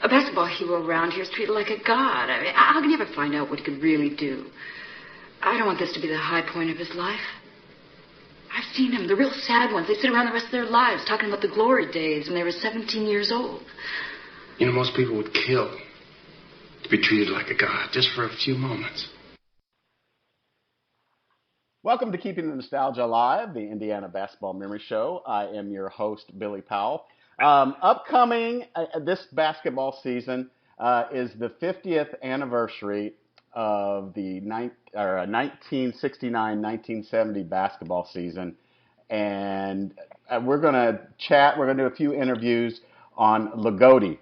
A basketball hero around here is treated like a god. I mean, how can you ever find out what he could really do? I don't want this to be the high point of his life. I've seen them, the real sad ones. They sit around the rest of their lives talking about the glory days when they were 17 years old. You know, most people would kill to be treated like a god just for a few moments. Welcome to Keeping the Nostalgia Alive, the Indiana Basketball Memory Show. I am your host, Billy Powell. Upcoming this basketball season is the 50th anniversary of the 1969-1970 basketball season. And we're going to chat, we're going to do a few interviews on Loogootee.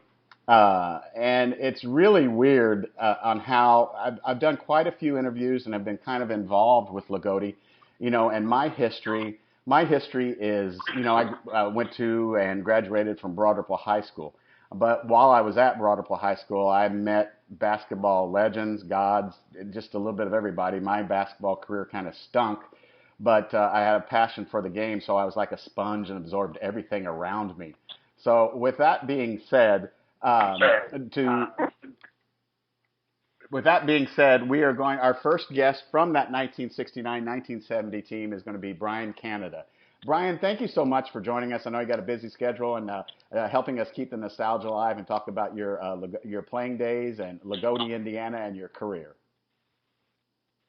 And it's really weird on how I've done quite a few interviews and I've been kind of involved with Loogootee, you know, and my history is, you know, I went to and graduated from Broad Ripple High School. But while I was at Broad Ripple High School, I met basketball legends, gods, just a little bit of everybody. My basketball career kind of stunk, but I had a passion for the game, so I was like a sponge and absorbed everything around me. So with that being said, we are going. Our first guest from that 1969-1970 team is going to be Brian Canada. Brian, thank you so much for joining us. I know you got a busy schedule and helping us keep the nostalgia alive and talk about your playing days and Loogootee, Indiana, and your career.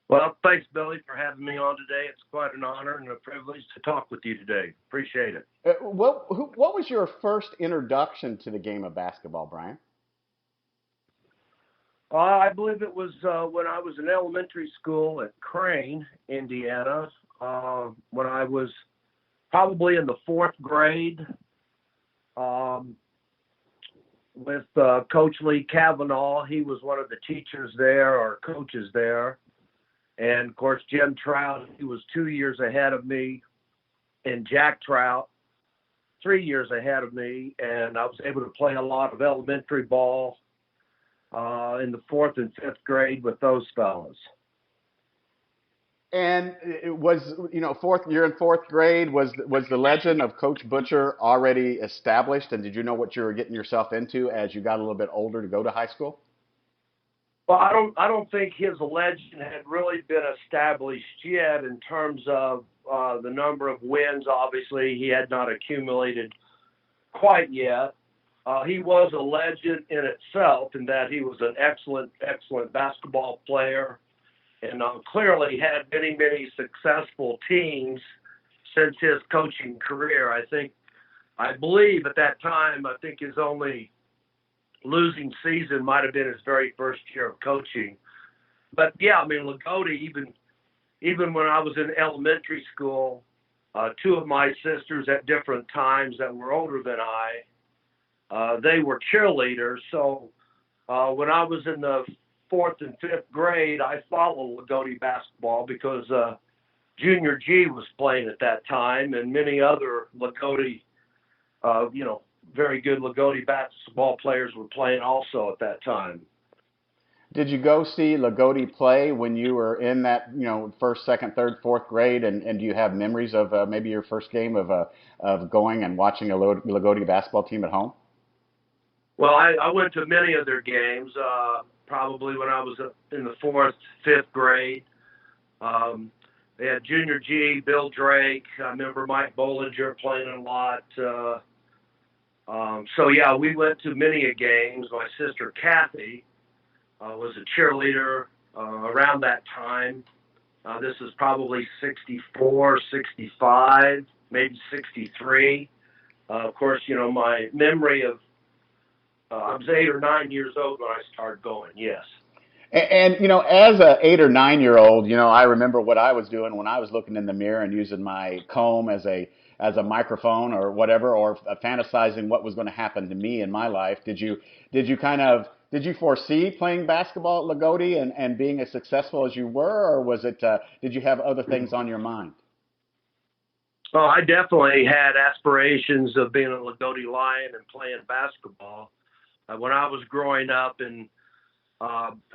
Well, thanks, Billy, for having me on today. It's quite an honor and a privilege to talk with you today. Appreciate it. What was your first introduction to the game of basketball, Brian? I believe it was when I was in elementary school at Crane, Indiana, when I was probably in the fourth grade with Coach Lee Cavanaugh. He was one of the teachers there or coaches there. And, of course, Jim Trout, he was 2 years ahead of me, and Jack Trout, 3 years ahead of me. And I was able to play a lot of elementary ball in the fourth and fifth grade with those fellas. And it was, you know, you're in fourth grade. Was the legend of Coach Butcher already established? And did you know what you were getting yourself into as you got a little bit older to go to high school? Well, I don't think his legend had really been established yet in terms of the number of wins. Obviously, he had not accumulated quite yet. He was a legend in itself in that he was an excellent basketball player and clearly had many successful teams since his coaching career. I believe at that time, I think his only losing season might have been his very first year of coaching. But yeah, I mean, Loogootee, even when I was in elementary school, two of my sisters at different times that were older than I, they were cheerleaders. So when I was in the fourth and fifth grade, I followed Loogootee basketball because Junior G was playing at that time, and many other Loogootee, very good Loogootee basketball players were playing also at that time. Did you go see Loogootee play when you were in that, you know, first, second, third, fourth grade? And do you have memories of maybe your first game of going and watching a Loogootee basketball team at home? Well, I went to many of their games, probably when I was in the fourth, fifth grade. They had Junior G, Bill Drake. I remember Mike Bollinger playing a lot. So, yeah, we went to many games. My sister Kathy was a cheerleader around that time. This is probably 64, 65, maybe 63. Of course, you know, my memory of I was 8 or 9 years old when I started going, yes. And you know, as a 8 or 9 year old, you know, I remember what I was doing when I was looking in the mirror and using my comb as a microphone or whatever, or fantasizing what was going to happen to me in my life. Did you foresee playing basketball at Loogootee and being as successful as you were, or was it did you have other things on your mind? Oh, I definitely had aspirations of being a Loogootee Lion and playing basketball. When I was growing up in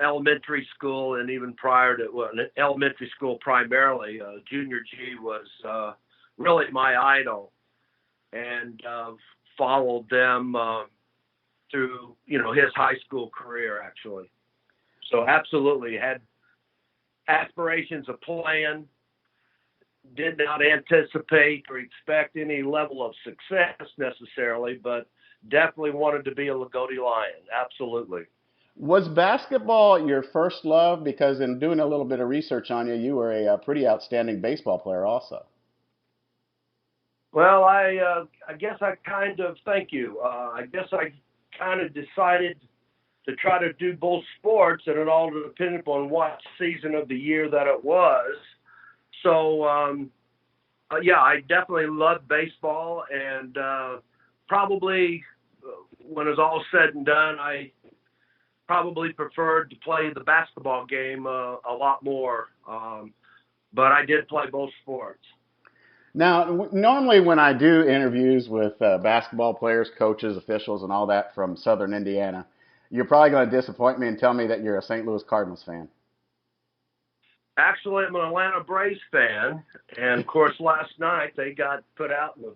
elementary school and even prior to elementary school primarily, Junior G was really my idol, and followed them through, his high school career, actually. So absolutely had aspirations of playing, did not anticipate or expect any level of success necessarily, but definitely wanted to be a Loogootee Lion. Absolutely. Was basketball your first love? Because in doing a little bit of research on you, you were a pretty outstanding baseball player also. Well, I guess I kind of, thank you. I guess I kind of decided to try to do both sports, and it all depended upon what season of the year that it was. So, yeah, I definitely loved baseball, and probably when it was all said and done, I probably preferred to play the basketball game a lot more, but I did play both sports. Now, normally when I do interviews with basketball players, coaches, officials, and all that from Southern Indiana, you're probably going to disappoint me and tell me that you're a St. Louis Cardinals fan. Actually, I'm an Atlanta Braves fan, and of course, last night they got put out in the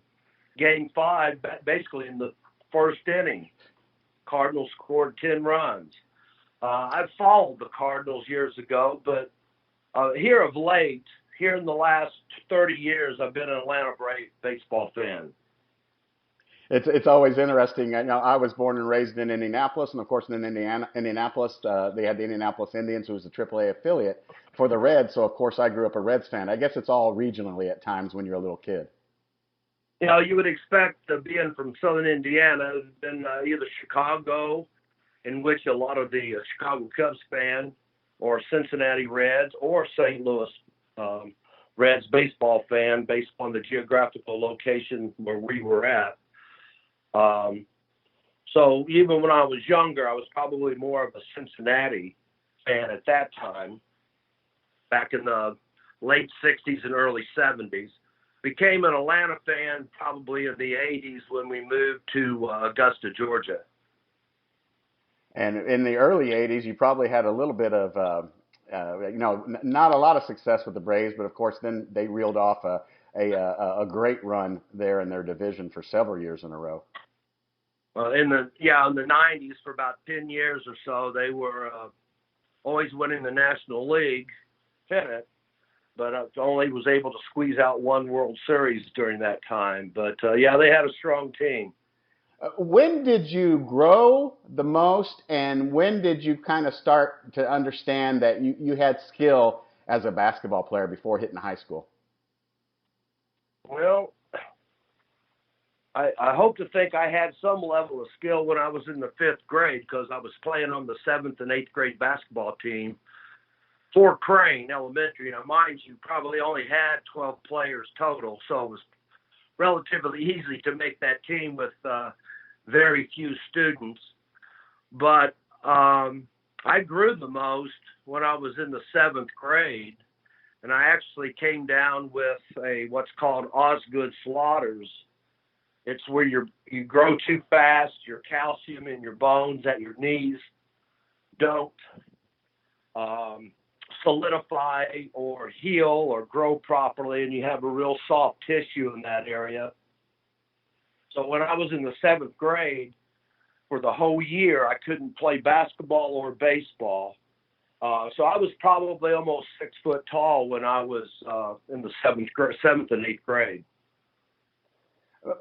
Game 5, basically in the first inning. Cardinals scored 10 runs. I've followed the Cardinals years ago, but here of late, here in the last 30 years, I've been an Atlanta Braves baseball fan. It's always interesting. I was born and raised in Indianapolis, and of course in Indianapolis, they had the Indianapolis Indians, who was a AAA affiliate for the Reds. So of course I grew up a Reds fan. I guess it's all regionally at times when you're a little kid. You would expect, being from Southern Indiana, then either Chicago, in which a lot of the Chicago Cubs fan, or Cincinnati Reds, or St. Louis Reds baseball fan, based on the geographical location where we were at. So even when I was younger, I was probably more of a Cincinnati fan at that time, back in the late 60s and early 70s. Became an Atlanta fan probably in the 80s when we moved to Augusta, Georgia. And in the early 80s, you probably had a little bit of, not a lot of success with the Braves, but of course then they reeled off a great run there in their division for several years in a row. In the 90s, for about 10 years or so, they were always winning the National League pennant, but only was able to squeeze out one World Series during that time. But yeah, they had a strong team. When did you grow the most, and when did you kind of start to understand that you had skill as a basketball player before hitting high school? Well, I hope to think I had some level of skill when I was in the 5th grade, because I was playing on the 7th and 8th grade basketball team for Crane Elementary. Now, mind you, probably only had 12 players total, so it was relatively easy to make that team with very few students. But I grew the most when I was in the 7th grade, and I actually came down with what's called Osgood Slaughters. It's where you grow too fast, your calcium in your bones at your knees don't solidify or heal or grow properly, and you have a real soft tissue in that area. So when I was in the 7th grade, for the whole year, I couldn't play basketball or baseball. So I was probably almost 6 foot tall when I was in the 7th and 8th grade.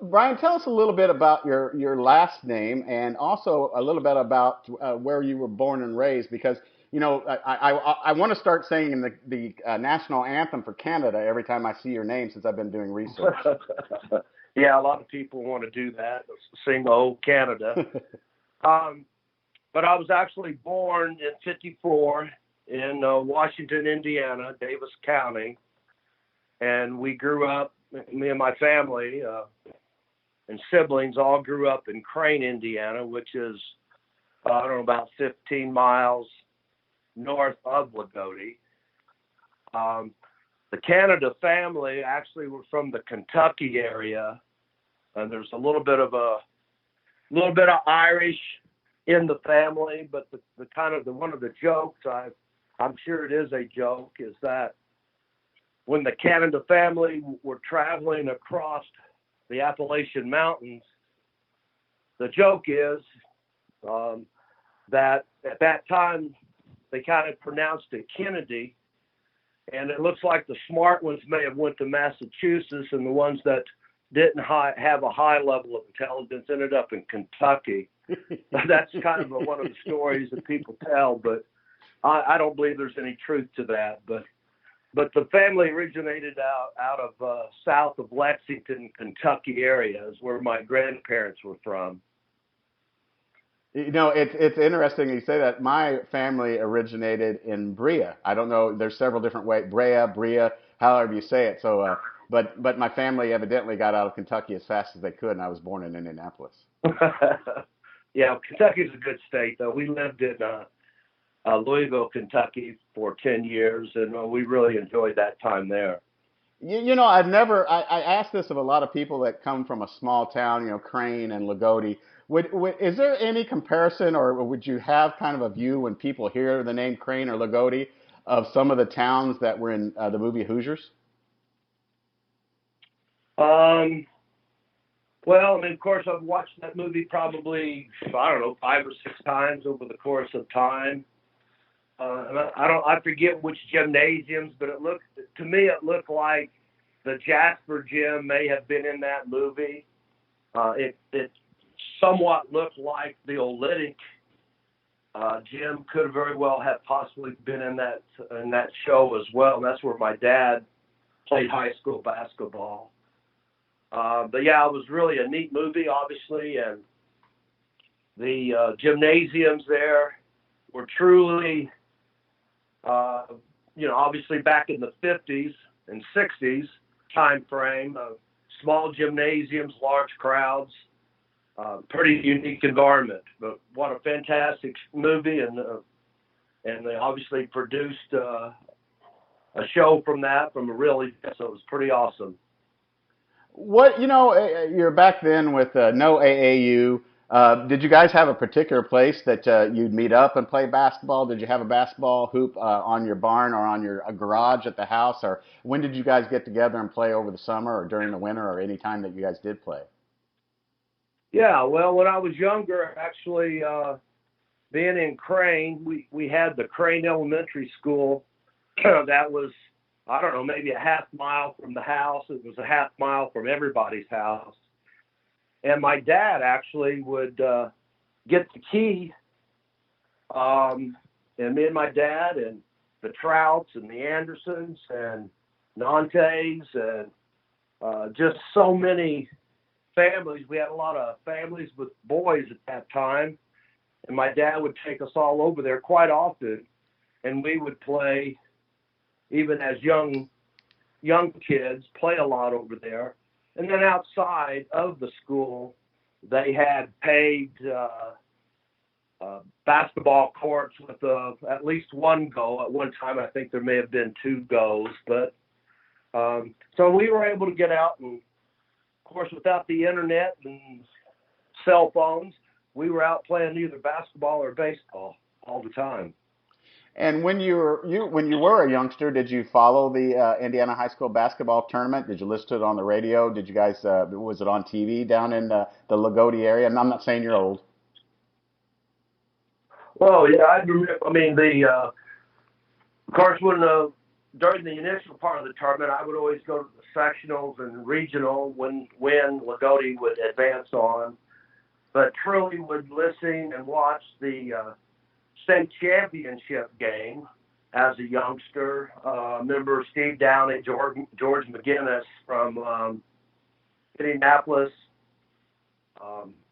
Brian, tell us a little bit about your last name, and also a little bit about where you were born and raised, because I want to start singing the national anthem for Canada every time I see your name, since I've been doing research. Yeah, a lot of people want to do that, sing the whole Canada. But I was actually born in '54 in Washington, Indiana, Davis County, and we grew up, me and my family and siblings all grew up in Crane, Indiana, which is, about 15 miles north of Loogootee. The Canada family actually were from the Kentucky area, and there's a little bit of Irish in the family, but one of the jokes, I'm sure it is a joke, is that when the Canada family were traveling across the Appalachian Mountains, the joke is that at that time they kind of pronounced it Kennedy, and it looks like the smart ones may have went to Massachusetts, and the ones that didn't have a high level of intelligence ended up in Kentucky. That's kind of one of the stories that people tell, but I don't believe there's any truth to that. But the family originated out of south of Lexington, Kentucky area, is where my grandparents were from. You know, it's interesting you say that. My family originated in Brea. I don't know. There's several different ways. Brea, however you say it. So, but my family evidently got out of Kentucky as fast as they could, and I was born in Indianapolis. Yeah, Kentucky's a good state, though. We lived in Louisville, Kentucky for 10 years, and we really enjoyed that time there. You know, I ask this of a lot of people that come from a small town, you know, Crane and Loogootee. Is there any comparison, or would you have kind of a view when people hear the name Crane or Loogootee of some of the towns that were in the movie Hoosiers? Well, I mean, of course, I've watched that movie probably, I don't know, 5 or 6 times over the course of time. And I forget which gymnasiums, but to me it looked like the Jasper gym may have been in that movie. It somewhat looked like the Olytic gym could very well have possibly been in that show as well. And that's where my dad played high school basketball. But yeah, it was really a neat movie, obviously, and the gymnasiums there were truly, obviously back in the 50s and 60s time frame, small gymnasiums, large crowds, pretty unique environment. But what a fantastic movie, and they obviously produced a show from a real event, so it was pretty awesome. You're back then with no AAU. Did you guys have a particular place that you'd meet up and play basketball? Did you have a basketball hoop on your barn or on your garage at the house? Or when did you guys get together and play over the summer or during the winter or any time that you guys did play? Yeah, well, when I was younger, actually, being in Crane, we had the Crane Elementary School that was, I don't know, maybe a half mile from the house. It was a half mile from everybody's house. And my dad actually would get the key, and me and my dad and the Trouts and the Andersons and Nantes and just so many families. We had a lot of families with boys at that time, and my dad would take us all over there quite often, and we would play, even as young kids, play a lot over there. And then outside of the school, they had paved basketball courts with at least one goal. At one time, I think there may have been 2 goals. But so we were able to get out, and of course, without the internet and cell phones, we were out playing either basketball or baseball all the time. And when you were a youngster, did you follow the Indiana high school basketball tournament? Did you listen to it on the radio? Did you guys was it on TV down in the Loogootee area? And I'm not saying you're old. Well, yeah, I remember. I mean, of course, when during the initial part of the tournament, I would always go to the sectionals and regional when Loogootee would advance on. But truly would listen and watch the state championship game as a youngster. Remember Steve Downey, George McGinnis from Indianapolis,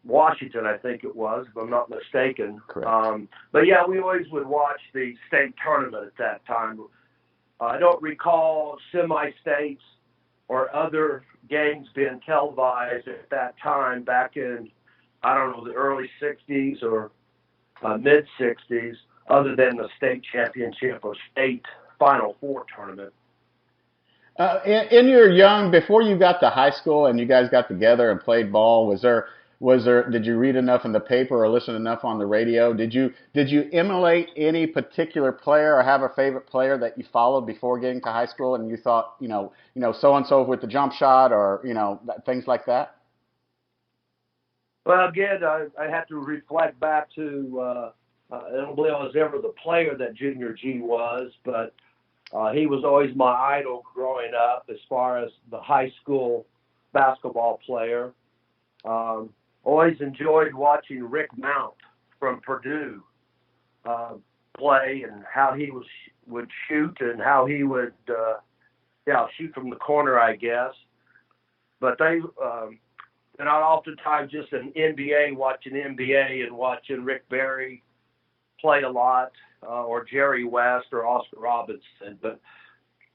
Washington, I think it was, if I'm not mistaken. Correct. But yeah, we always would watch the state tournament at that time. I don't recall semi-states or other games being televised at that time back in, I don't know, the early 60s or mid-60s, other than the state championship or state Final Four tournament. In your before you got to high school and you guys got together and played ball, did you read enough in the paper or listen enough on the radio? Did you emulate any particular player or have a favorite player that you followed before getting to high school and you thought, so and so with the jump shot or things like that? Well, again, I have to reflect back to I don't believe I was ever the player that Junior G was, but he was always my idol growing up as far as the high school basketball player. Always enjoyed watching Rick Mount from Purdue play and how he would shoot and how he would shoot from the corner, I guess. But and I oftentimes just in watching NBA and watching Rick Barry play a lot, or Jerry West or Oscar Robertson. But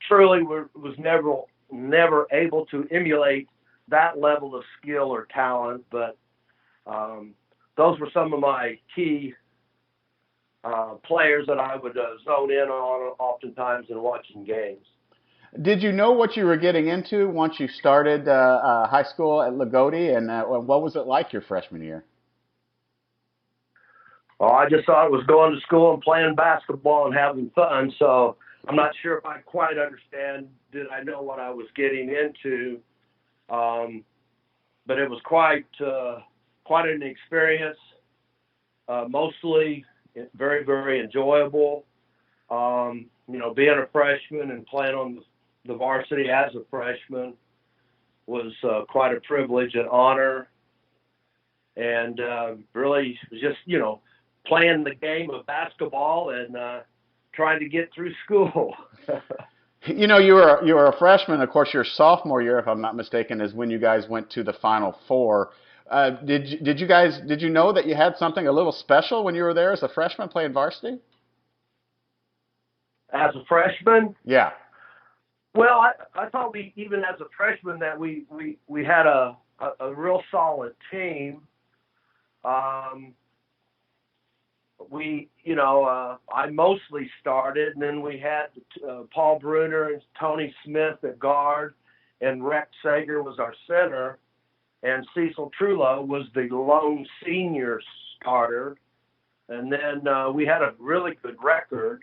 truly was never able to emulate that level of skill or talent. But those were some of my key players that I would zone in on oftentimes in watching games. Did you know what you were getting into once you started high school at Loogootee, and what was it like your freshman year? Well, I just thought it was going to school and playing basketball and having fun, so I'm not sure if I quite understand, did I know what I was getting into, but it was quite an experience, mostly very, very enjoyable. Being a freshman and playing on the varsity as a freshman was quite a privilege and honor, and really just, playing the game of basketball and trying to get through school. You were a freshman. Of course, your sophomore year, if I'm not mistaken, is when you guys went to the Final Four. Did you know that you had something a little special when you were there as a freshman playing varsity? As a freshman? Yeah. Well, I thought even as a freshman that we had a real solid team. I mostly started, and then we had Paul Bruner and Tony Smith at guard, and Rex Sager was our center, and Cecil Trullo was the lone senior starter. And then we had a really good record.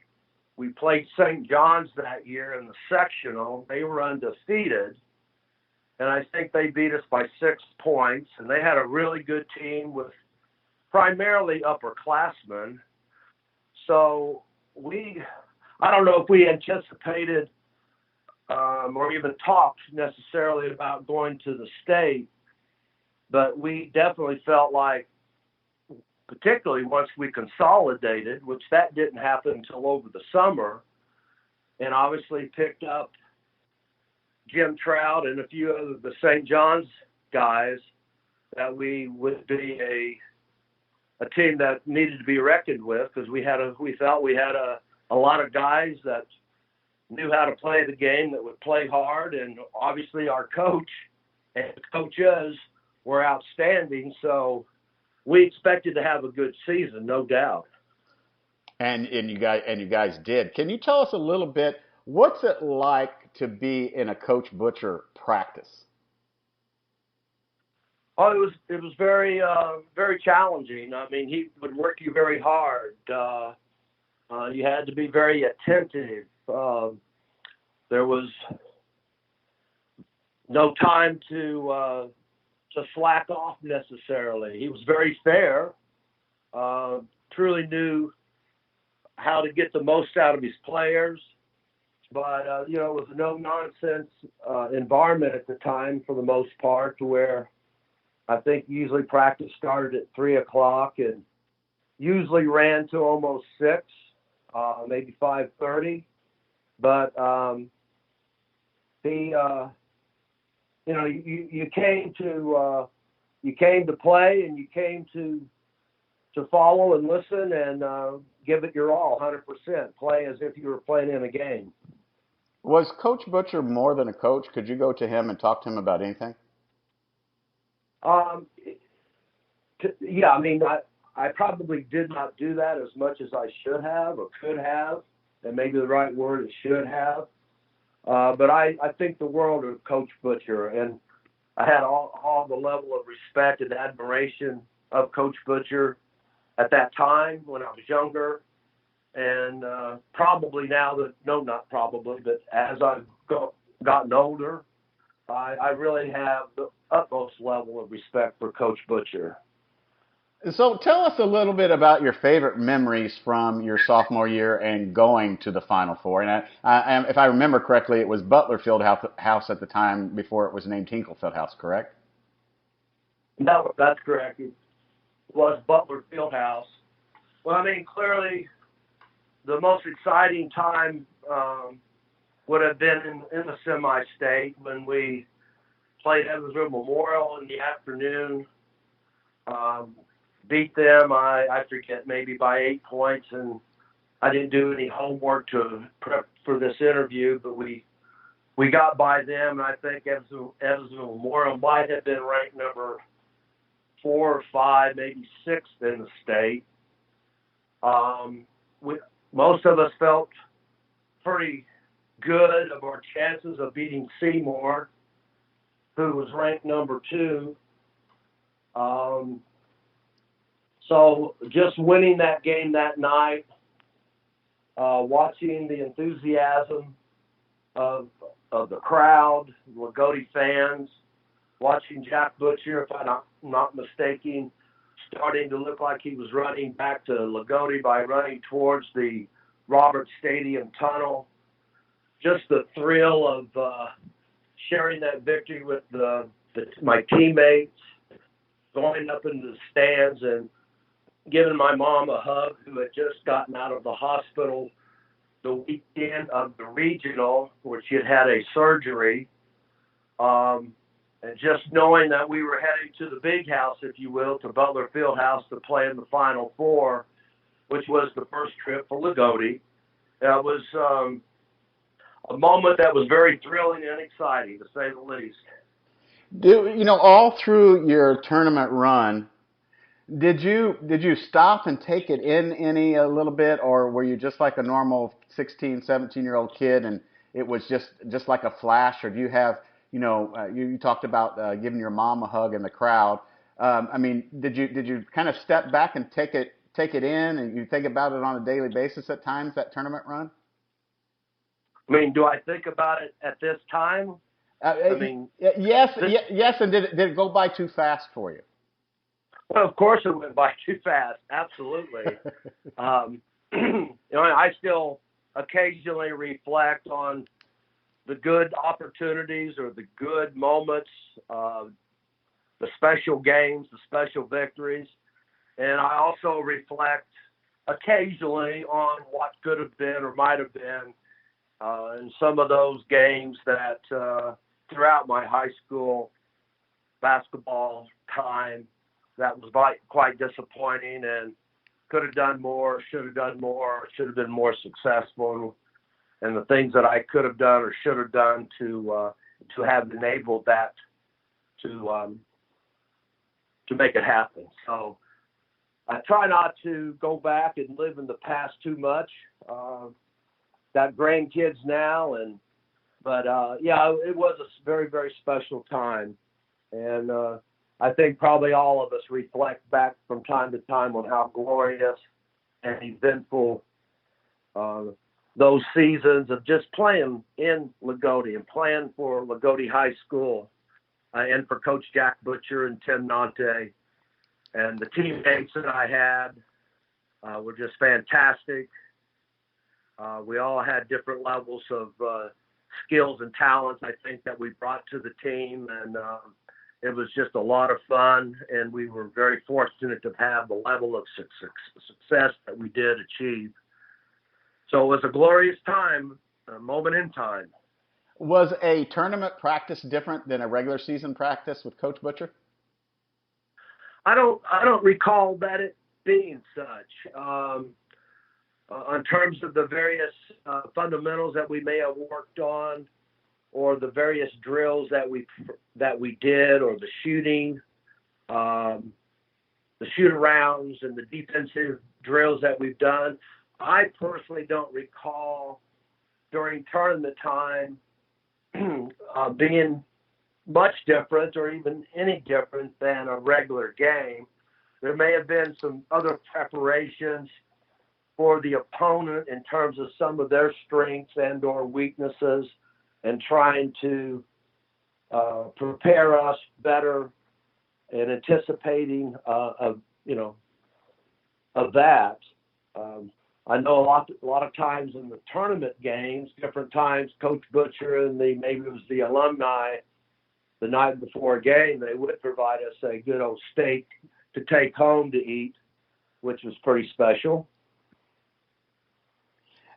We played St. John's that year in the sectional. They were undefeated, and I think they beat us by 6 points. And they had a really good team with primarily upperclassmen. So I don't know if we anticipated or even talked necessarily about going to the state, but we definitely felt like, particularly once we consolidated, which that didn't happen until over the summer, and obviously picked up Jim Trout and a few of the St. John's guys, that we would be a team that needed to be reckoned with, because we felt we had a lot of guys that knew how to play the game, that would play hard, and obviously our coach and coaches were outstanding. So we expected to have a good season, no doubt. And you guys did. Can you tell us a little bit, what's it like to be in a Coach Butcher practice? Oh, it was very very challenging. I mean, he would work you very hard. You had to be very attentive. There was no time to slack off necessarily. He was very fair. Truly knew how to get the most out of his players. But it was a no nonsense environment at the time for the most part, to where I think usually practice started at 3:00 and usually ran to almost 6, maybe 5:30. But you came to play, and you came to follow and listen and give it your all, 100%. Play as if you were playing in a game. Was Coach Butcher more than a coach? Could you go to him and talk to him about anything? Yeah, I mean, I probably did not do that as much as I should have or could have, and maybe the right word is should have. But I think the world of Coach Butcher, and I had all the level of respect and admiration of Coach Butcher at that time when I was younger, and probably now that, no, not probably, but as I've gotten older, I really have the utmost level of respect for Coach Butcher. So tell us a little bit about your favorite memories from your sophomore year and going to the Final Four. And if I remember correctly, it was Butler Fieldhouse at the time before it was named Hinkle Fieldhouse, correct? No, that's correct. It was Butler Fieldhouse. Well, I mean, clearly the most exciting time would have been in the semi-state when we played Evansville Memorial in the afternoon. Beat them, I forget, maybe by 8 points, and I didn't do any homework to prep for this interview, but we got by them, and I think Evansville Memorial might have been ranked number 4 or 5, maybe 6th in the state. Most of us felt pretty good of our chances of beating Seymour, who was ranked number 2. So just winning that game that night, watching the enthusiasm of the crowd, Loogootee fans, watching Jack Butcher, if I'm not mistaken, starting to look like he was running back to Loogootee by running towards the Roberts Stadium tunnel. Just the thrill of sharing that victory with my teammates, going up into the stands and giving my mom a hug, who had just gotten out of the hospital the weekend of the regional, where she had a surgery. And just knowing that we were heading to the big house, if you will, to Butler Fieldhouse to play in the Final Four, which was the first trip for Loogootee. It was a moment that was very thrilling and exciting, to say the least. All through your tournament run, did you stop and take it in a little bit, or were you just like a normal 16, 17-year-old kid and it was just like a flash? Or do you have, you talked about giving your mom a hug in the crowd. I mean, did you kind of step back and take it in, and you think about it on a daily basis at times, that tournament run? I mean, do I think about it at this time? Yes, and did it go by too fast for you? Well, of course it went by too fast. Absolutely. I still occasionally reflect on the good opportunities or the good moments, the special games, the special victories. And I also reflect occasionally on what could have been or might have been in some of those games that throughout my high school basketball time, that was quite disappointing and could have done more, should have done more, should have been more successful, and the things that I could have done or should have done to have enabled that to make it happen. So I try not to go back and live in the past too much. Got grandkids now, but it was a very, very special time, and I think probably all of us reflect back from time to time on how glorious and eventful those seasons of just playing in Loogootee and playing for Loogootee High School and for Coach Jack Butcher and Tim Nante. And the teammates that I had were just fantastic. We all had different levels of skills and talents, I think, that we brought to the team. And it was just a lot of fun, and we were very fortunate to have the level of success that we did achieve. So it was a glorious time, a moment in time. Was a tournament practice different than a regular season practice with Coach Butcher? I don't recall that it being such. In terms of the various fundamentals that we may have worked on, or the various drills that we did, or the shooting, the shoot-arounds and the defensive drills that we've done, I personally don't recall during tournament time being much different or even any different than a regular game. There may have been some other preparations for the opponent in terms of some of their strengths and or weaknesses, and trying to prepare us better and anticipating of that. I know a lot of times in the tournament games, different times, Coach Butcher and maybe it was the alumni, the night before a game, they would provide us a good old steak to take home to eat, which was pretty special.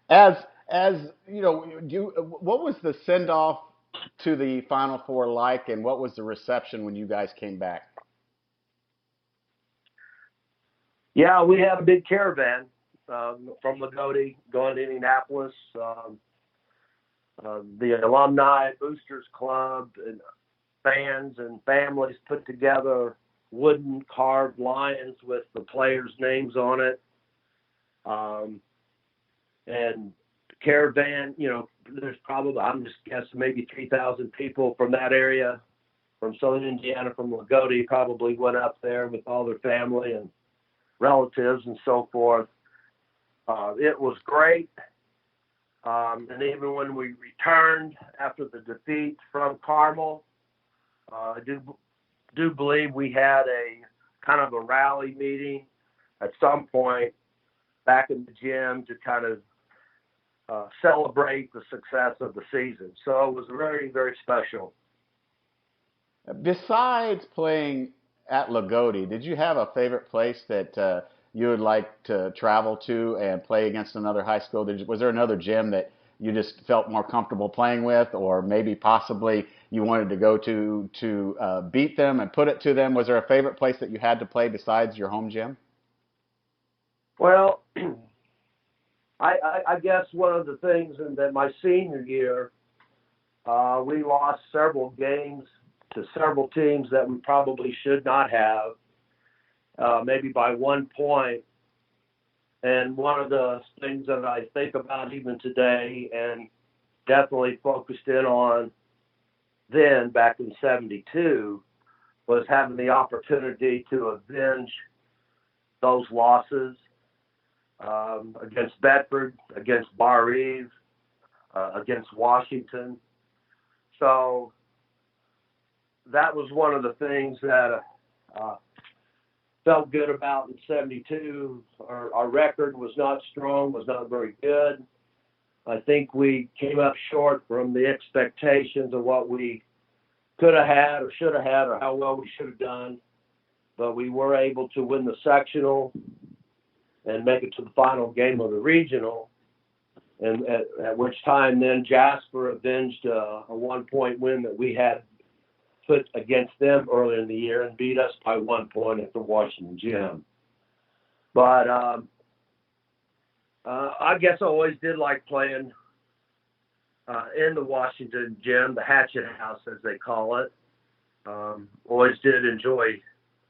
As what was the send off to the Final Four like, and what was the reception when you guys came back? Yeah, we had a big caravan from Loogootee going to Indianapolis. The alumni boosters club and fans and families put together wooden carved lions with the players' names on it. And caravan, there's probably, I'm just guessing, maybe 3,000 people from that area, from Southern Indiana, from Loogootee, probably went up there with all their family and relatives and so forth. It was great. And even when we returned after the defeat from Carmel, I do believe we had a kind of a rally meeting at some point back in the gym to kind of celebrate the success of the season. So it was very, very special. Besides playing at Loogootee, did you have a favorite place that you would like to travel to and play against another high school? Was there another gym that you just felt more comfortable playing with, or maybe possibly you wanted to go to beat them and put it to them? Was there a favorite place that you had to play besides your home gym? Well, I guess one of the things in that my senior year, we lost several games to several teams that we probably should not have, maybe by 1 point. And one of the things that I think about even today and definitely focused in on then back in '72 was having the opportunity to avenge those losses against Bedford, against Bar Eve, against Washington. So that was one of the things that felt good about in '72. Our record was not strong, was not very good. I think we came up short from the expectations of what we could have had or should have had or how well we should have done. But we were able to win the sectional and make it to the final game of the regional, and at which time then Jasper avenged a 1 point win that we had put against them earlier in the year and beat us by 1 point at the Washington gym. But I guess I always did like playing in the Washington gym, the Hatchet House as they call it. Always did enjoy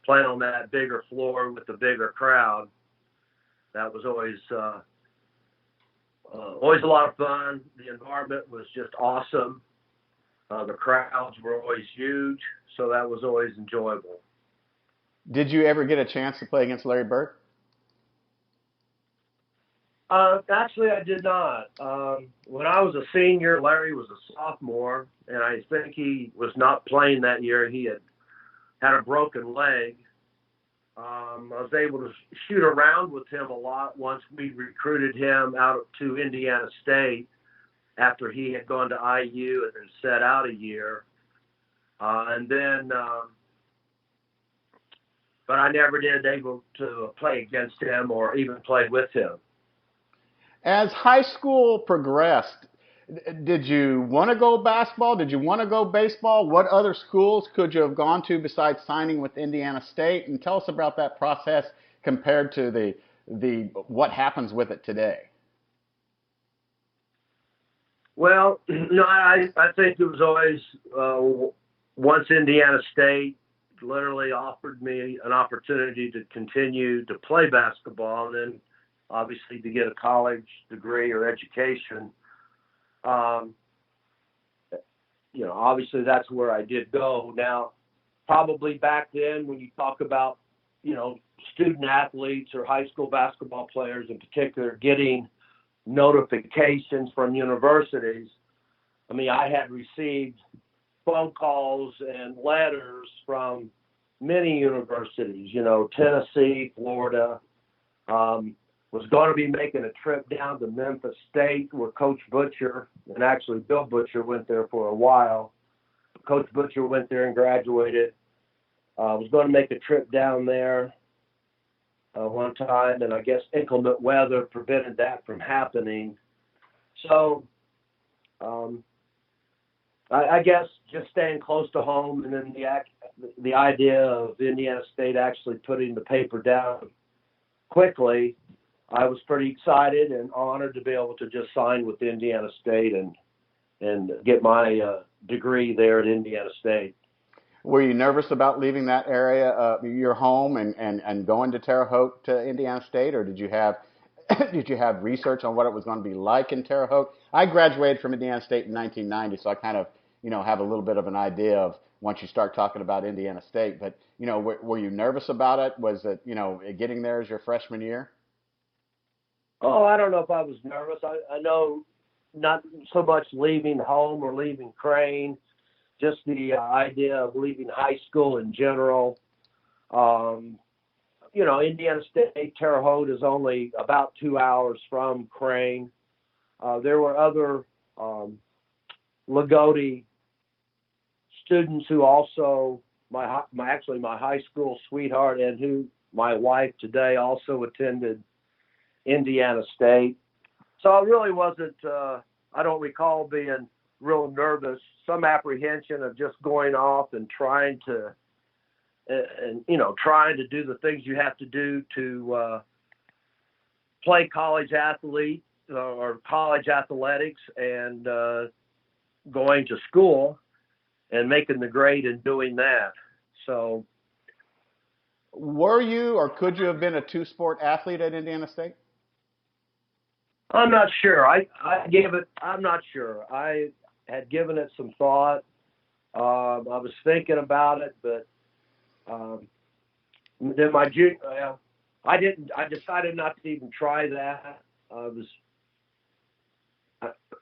playing on that bigger floor with the bigger crowd. That was always a lot of fun. The environment was just awesome. The crowds were always huge, so that was always enjoyable. Did you ever get a chance to play against Larry Bird? Actually, I did not. When I was a senior, Larry was a sophomore, and I think he was not playing that year. He had a broken leg. I was able to shoot around with him a lot once we recruited him out to Indiana State after he had gone to IU and then set out a year. But I never did able to play against him or even play with him. As high school progressed, did you want to go basketball? Did you want to go baseball? What other schools could you have gone to besides signing with Indiana State? And tell us about that process compared to the what happens with it today. Well, I think it was always once Indiana State literally offered me an opportunity to continue to play basketball and then obviously to get a college degree or education. Obviously that's where I did go. Now, probably back then when you talk about, student athletes or high school basketball players in particular getting notifications from universities, I had received phone calls and letters from many universities, Tennessee, Florida. Was going to be making a trip down to Memphis State where Coach Butcher, and actually Bill Butcher went there for a while. Coach Butcher went there and graduated. Was going to make a trip down there one time, and I guess inclement weather prevented that from happening. So I guess just staying close to home, and then the idea of Indiana State actually putting the paper down quickly, I was pretty excited and honored to be able to just sign with Indiana State and get my degree there at Indiana State. Were you nervous about leaving that area, your home, and going to Terre Haute to Indiana State, or did you have did you have research on what it was going to be like in Terre Haute? I graduated from Indiana State in 1990, so I kind of have a little bit of an idea of once you start talking about Indiana State. But were you nervous about it? Was it getting there as your freshman year? Oh, I don't know if I was nervous. I know not so much leaving home or leaving Crane, just the idea of leaving high school in general. Indiana State, Terre Haute is only about 2 hours from Crane. There were other Loogootee students who also, my high school sweetheart and who my wife today also attended Indiana State. So I really wasn't, I don't recall being real nervous, some apprehension of just going off and trying to do the things you have to do to play college athlete or college athletics and going to school and making the grade and doing that. So were you or could you have been a two-sport athlete at Indiana State? I'm not sure. I'm not sure. I had given it some thought. I was thinking about it, but then I decided not to even try that. Was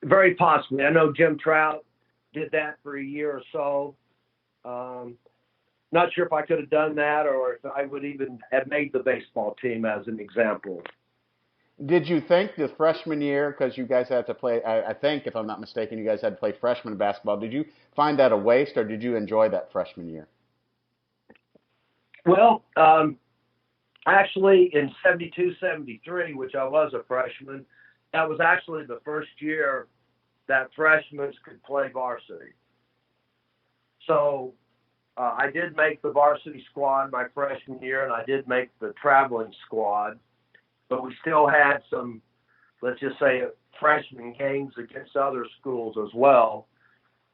very possibly. I know Jim Trout did that for a year or so. Not sure if I could have done that or if I would even have made the baseball team as an example. Did you think the freshman year, because you guys had to play, I think, if I'm not mistaken, you guys had to play freshman basketball. Did you find that a waste, or did you enjoy that freshman year? Well, actually, in 72-73, which I was a freshman, that was actually the first year that freshmen could play varsity. So I did make the varsity squad my freshman year, and I did make the traveling squad. But we still had some, let's just say, freshman games against other schools as well,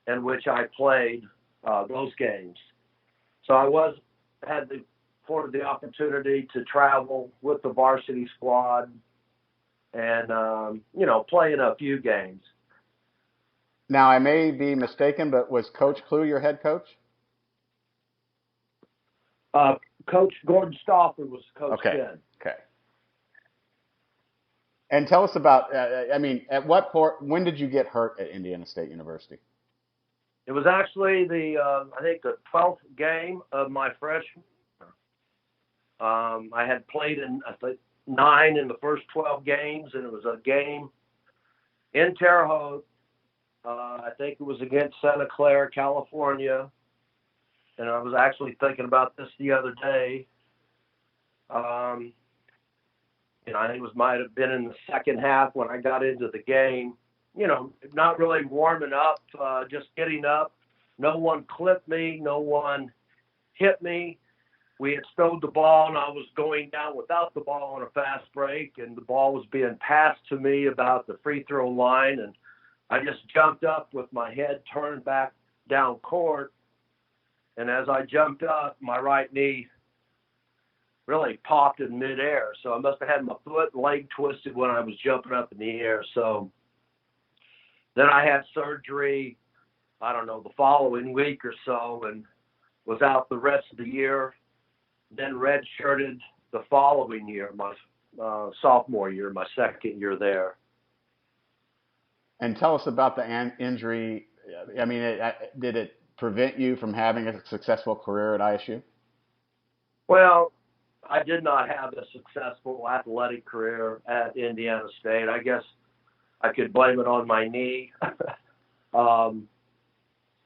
in which I played those games. So I had the opportunity to travel with the varsity squad and play in a few games. Now, I may be mistaken, but was Coach Clue your head coach? Coach Gordon Stauffer was Coach then. Okay. And tell us about, at what point, when did you get hurt at Indiana State University? It was actually the 12th game of my freshman. I had played in, 9 in the first 12 games, and it was a game in Terre Haute. I think it was against Santa Clara, California. And I was actually thinking about this the other day. I think it might have been in the second half when I got into the game. Not really warming up, just getting up. No one clipped me. No one hit me. We had stowed the ball, and I was going down without the ball on a fast break, and the ball was being passed to me about the free throw line, and I just jumped up with my head turned back down court, and as I jumped up, my right knee really popped in midair. So I must have had my foot and leg twisted when I was jumping up in the air. So then I had surgery, the following week or so, and was out the rest of the year. Then redshirted the following year, my sophomore year, my second year there. And tell us about the injury. Did it prevent you from having a successful career at ISU? Well, I did not have a successful athletic career at Indiana State. I guess I could blame it on my knee. um,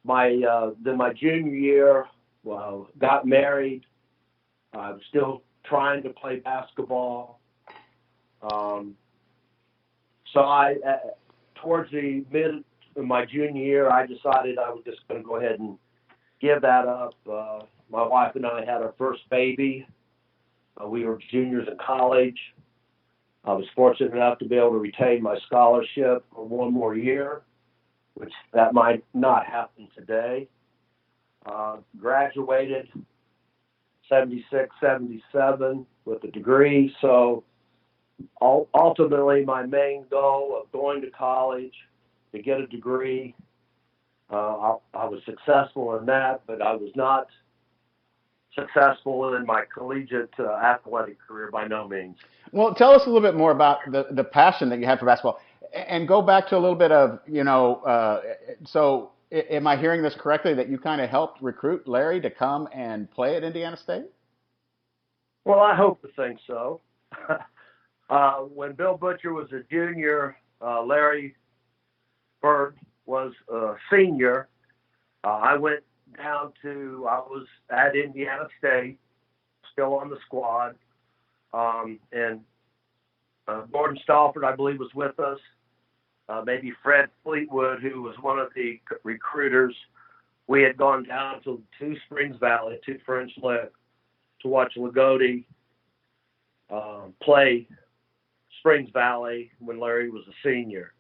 then my junior year, well, got married. I was still trying to play basketball. Um, so towards the mid of my junior year, I decided I was just going to go ahead and give that up. My wife and I had our first baby. We were juniors in college. I was fortunate enough to be able to retain my scholarship for one more year, which that might not happen today. Graduated 76, 77 with a degree. So ultimately, my main goal of going to college to get a degree, I was successful in that, but I was not successful in my collegiate athletic career by no means. Well, tell us a little bit more about the passion that you had for basketball, and go back to a little bit of, so am I hearing this correctly that you kind of helped recruit Larry to come and play at Indiana State? Well, I hope to think so. When Bill Butcher was a junior, Larry Bird was a senior. I was at Indiana State, still on the squad. And Gordon Stalford, I believe, was with us. Maybe Fred Fleetwood, who was one of the recruiters. We had gone down to Springs Valley, to French Lick, to watch Loogootee play Springs Valley when Larry was a senior.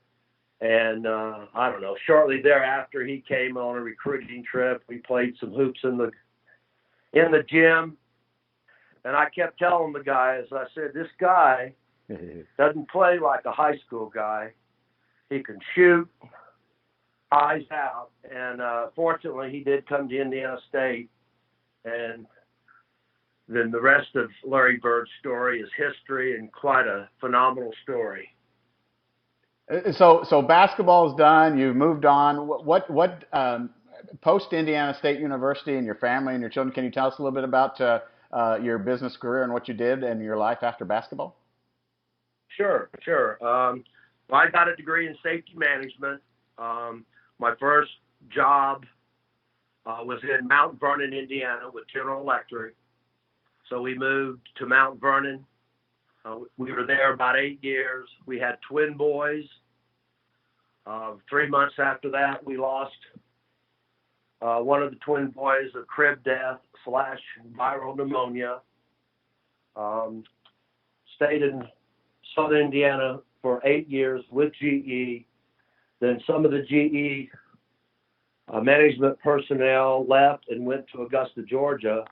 And I don't know, shortly thereafter, he came on a recruiting trip. We played some hoops in the gym. And I kept telling the guys, I said, this guy doesn't play like a high school guy. He can shoot, eyes out. And fortunately, he did come to Indiana State. And then the rest of Larry Bird's story is history, and quite a phenomenal story. So basketball's done. You've moved on. What post Indiana State University and your family and your children? Can you tell us a little bit about your business career and what you did and your life after basketball? Sure. Well, I got a degree in safety management. My first job was in Mount Vernon, Indiana, with General Electric. So we moved to Mount Vernon. We were there about 8 years. We had twin boys. 3 months after that, we lost one of the twin boys of crib death / viral pneumonia. Stayed in Southern Indiana for 8 years with GE. Then some of the GE management personnel left and went to Augusta, Georgia,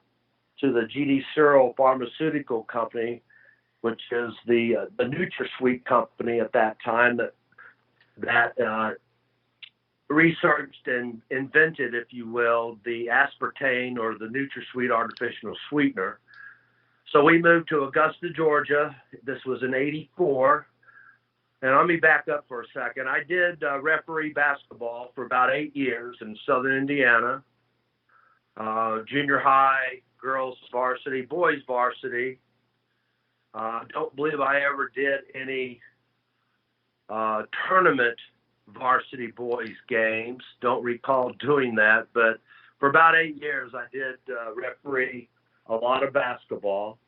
to the GD Searle Pharmaceutical Company, which is the NutraSweet company at that time that researched and invented, if you will, the aspartame or the NutraSweet artificial sweetener. So we moved to Augusta, Georgia. This was in '84. And let me back up for a second. I did referee basketball for about 8 years in Southern Indiana, junior high, girls varsity, boys varsity. Don't believe I ever did any tournament varsity boys games. Don't recall doing that. But for about 8 years, I did referee a lot of basketball.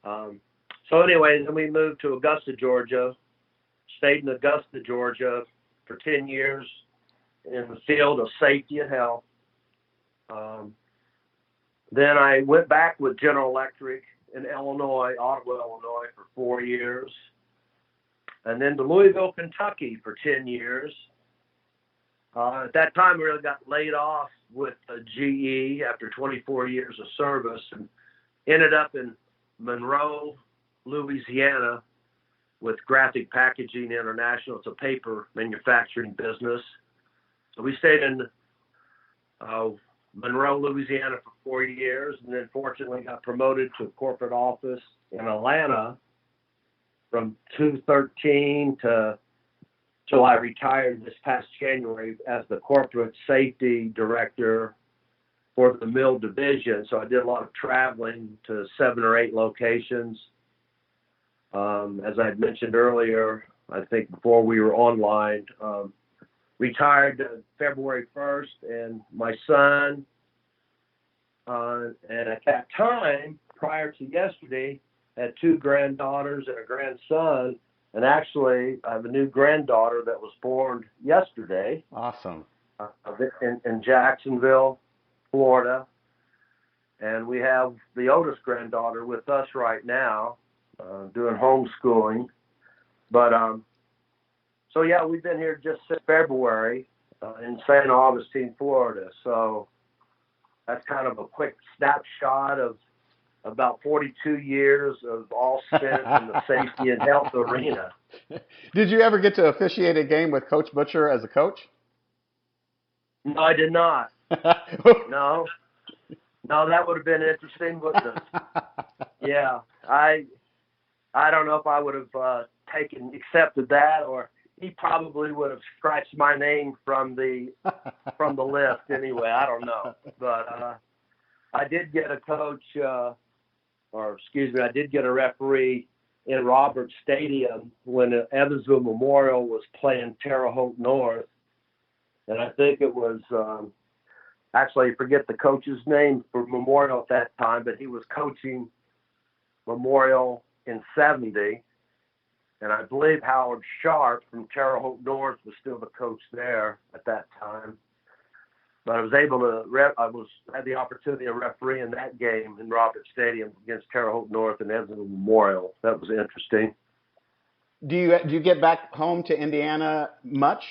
So anyway, then we moved to Augusta, Georgia, stayed in Augusta, Georgia for 10 years in the field of safety and health. Then I went back with General Electric in Illinois, Ottawa, Illinois for 4 years. And then to Louisville, Kentucky for 10 years. At that time, we really got laid off with GE after 24 years of service and ended up in Monroe, Louisiana with Graphic Packaging International. It's a paper manufacturing business. So we stayed in Monroe, Louisiana for 4 years, and then fortunately got promoted to a corporate office in Atlanta from 2013 till I retired this past January as the corporate safety director for the Mill Division. So I did a lot of traveling to 7 or 8 locations. As I had mentioned earlier, I think before we were online, retired February 1st, and my son, and at that time, prior to yesterday, had 2 granddaughters and a grandson, and actually I have a new granddaughter that was born yesterday. Awesome. In Jacksonville, Florida, and we have the oldest granddaughter with us right now, doing homeschooling. But so yeah, we've been here just since February in St. Augustine, Florida. So that's kind of a quick snapshot of about 42 years of all spent in the safety and health arena. Did you ever get to officiate a game with Coach Butcher as a coach? No, I did not. No, that would have been interesting, wouldn't it? Yeah, I don't know if I would have accepted that, or he probably would have scratched my name from the list anyway. I don't know, but I did get a coach, I did get a referee in Roberts Stadium when Evansville Memorial was playing Terre Haute North, and I think it was actually I forget the coach's name for Memorial at that time, but he was coaching Memorial in '70. And I believe Howard Sharp from Terre Haute North was still the coach there at that time. But I was able to had the opportunity to referee in that game in Roberts Stadium against Terre Haute North and Evansville Memorial. That was interesting. Do you get back home to Indiana much?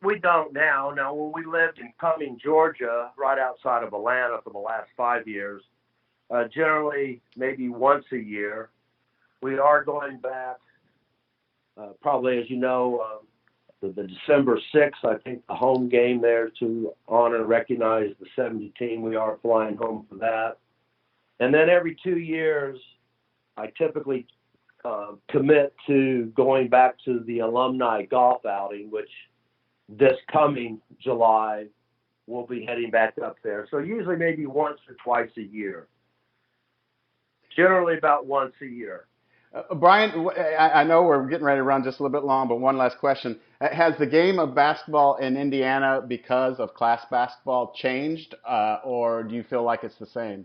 We don't now. Now, when we lived in Cumming, Georgia, right outside of Atlanta for the last 5 years, generally maybe once a year. We are going back, probably, as you know, the December 6th, I think, the home game there to honor and recognize the 70 team. We are flying home for that. And then every 2 years, I typically commit to going back to the alumni golf outing, which this coming July we'll be heading back up there. So usually maybe once or twice a year. Generally about once a year. Brian, I know we're getting ready to run just a little bit long, but one last question. Has the game of basketball in Indiana, because of class basketball, changed, or do you feel like it's the same?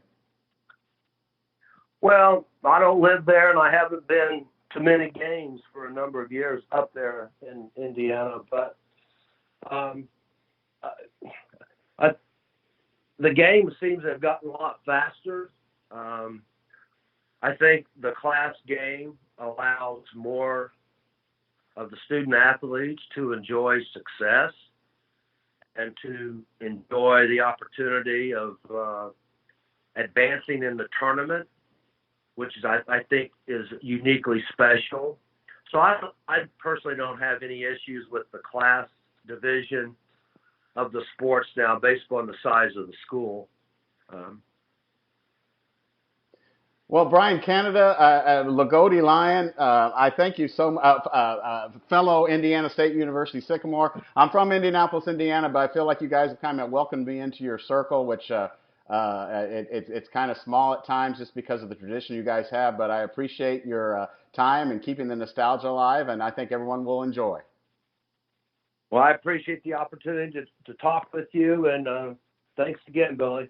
Well, I don't live there, and I haven't been to many games for a number of years up there in Indiana, but the game seems to have gotten a lot faster. I think the class game allows more of the student athletes to enjoy success and to enjoy the opportunity of advancing in the tournament, which is, I think is uniquely special. So I personally don't have any issues with the class division of the sports now based on the size of the school. Well, Brian Canada, Loogootee Lion, I thank you so much, fellow Indiana State University Sycamore. I'm from Indianapolis, Indiana, but I feel like you guys have kind of welcomed me into your circle, which it's kind of small at times just because of the tradition you guys have, but I appreciate your time and keeping the nostalgia alive, and I think everyone will enjoy. Well, I appreciate the opportunity to talk with you, and thanks again, Billy.